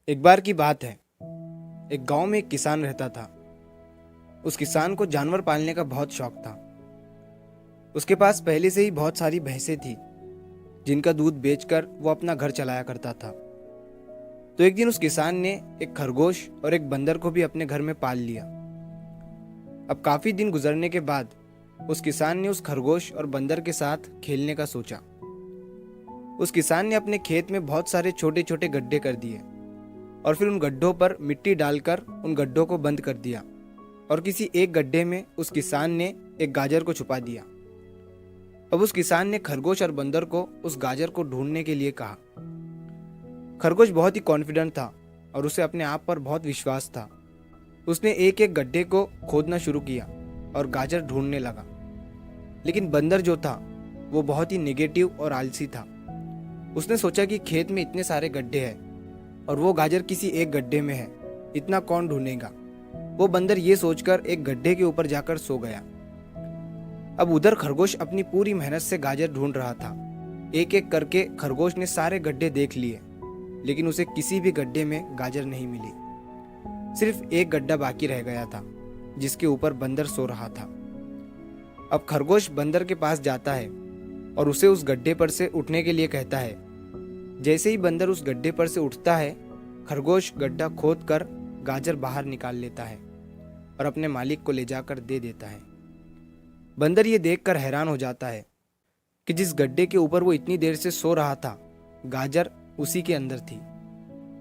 एक बार की बात है। एक गांव में एक किसान रहता था। उस किसान को जानवर पालने का बहुत शौक था। उसके पास पहले से ही बहुत सारी भैंसें थी जिनका दूध बेचकर वो अपना घर चलाया करता था। तो एक दिन उस किसान ने एक खरगोश और एक बंदर को भी अपने घर में पाल लिया। अब काफी दिन गुजरने के बाद उस किसान ने उस खरगोश और बंदर के साथ खेलने का सोचा। उस किसान ने अपने खेत में बहुत सारे छोटे छोटे गड्ढे कर दिए और फिर उन गड्ढों पर मिट्टी डालकर उन गड्ढों को बंद कर दिया और किसी एक गड्ढे में उस किसान ने एक गाजर को छुपा दिया। अब उस किसान ने खरगोश और बंदर को उस गाजर को ढूंढने के लिए कहा। खरगोश बहुत ही कॉन्फिडेंट था और उसे अपने आप पर बहुत विश्वास था। उसने एक एक गड्ढे को खोदना शुरू किया और गाजर ढूंढने लगा। लेकिन बंदर जो था वो बहुत ही नेगेटिव और आलसी था। उसने सोचा कि खेत में इतने सारे गड्ढे हैं और वो गाजर किसी एक गड्ढे में है, इतना कौन ढूंढेगा। वो बंदर ये सोचकर एक गड्ढे के ऊपर जाकर सो गया। अब उधर खरगोश अपनी पूरी मेहनत से गाजर ढूंढ रहा था। एक एक करके खरगोश ने सारे गड्ढे देख लिए, लेकिन उसे किसी भी गड्ढे में गाजर नहीं मिली। सिर्फ एक गड्ढा बाकी रह गया था जिसके ऊपर बंदर सो रहा था। अब खरगोश बंदर के पास जाता है और उसे उस गड्ढे पर से उठने के लिए कहता है। जैसे ही बंदर उस गड्ढे पर से उठता है, खरगोश गड्ढा खोद कर गाजर बाहर निकाल लेता है और अपने मालिक को ले जाकर दे देता है। बंदर ये देखकर हैरान हो जाता है कि जिस गड्ढे के ऊपर वो इतनी देर से सो रहा था, गाजर उसी के अंदर थी।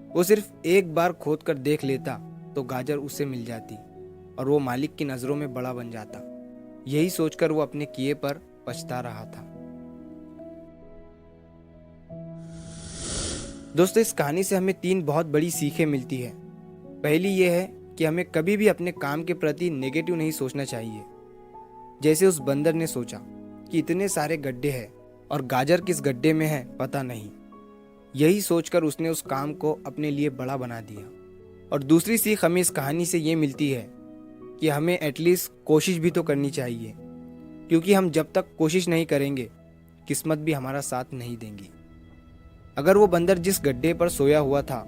वो सिर्फ एक बार खोद कर देख लेता तो गाजर उसे मिल जाती और वो मालिक की नज़रों में बड़ा बन जाता। यही सोचकर वो अपने किए पर पछता रहा था। दोस्तों, इस कहानी से हमें 3 बहुत बड़ी सीखें मिलती है। पहली ये है कि हमें कभी भी अपने काम के प्रति नेगेटिव नहीं सोचना चाहिए। जैसे उस बंदर ने सोचा कि इतने सारे गड्ढे हैं और गाजर किस गड्ढे में है पता नहीं। यही सोचकर उसने उस काम को अपने लिए बड़ा बना दिया। और दूसरी सीख हमें इस कहानी से ये मिलती है कि हमें एटलीस्ट कोशिश भी तो करनी चाहिए, क्योंकि हम जब तक कोशिश नहीं करेंगे किस्मत भी हमारा साथ नहीं देंगी। अगर वो बंदर जिस गड्ढे पर सोया हुआ था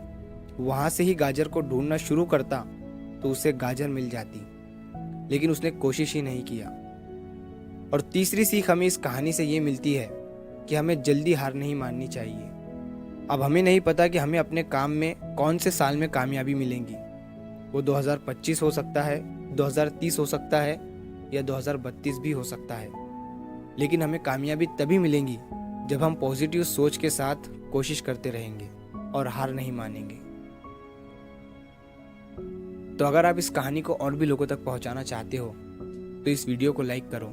वहां से ही गाजर को ढूंढना शुरू करता तो उसे गाजर मिल जाती, लेकिन उसने कोशिश ही नहीं किया। और तीसरी सीख हमें इस कहानी से ये मिलती है कि हमें जल्दी हार नहीं माननी चाहिए। अब हमें नहीं पता कि हमें अपने काम में कौन से साल में कामयाबी मिलेंगी। वो 2025 हो सकता है, 2030 हो सकता है या 2032 भी हो सकता है, लेकिन हमें कामयाबी तभी मिलेंगी जब हम पॉजिटिव सोच के साथ कोशिश करते रहेंगे और हार नहीं मानेंगे। तो अगर आप इस कहानी को और भी लोगों तक पहुंचाना चाहते हो तो इस वीडियो को लाइक करो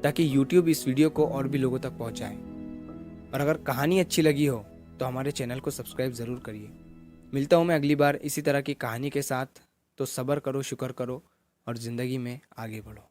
ताकि YouTube इस वीडियो को और भी लोगों तक पहुंचाए। और अगर कहानी अच्छी लगी हो तो हमारे चैनल को सब्सक्राइब ज़रूर करिए। मिलता हूं मैं अगली बार इसी तरह की कहानी के साथ। तो सब्र करो, शुक्र करो और ज़िंदगी में आगे बढ़ो।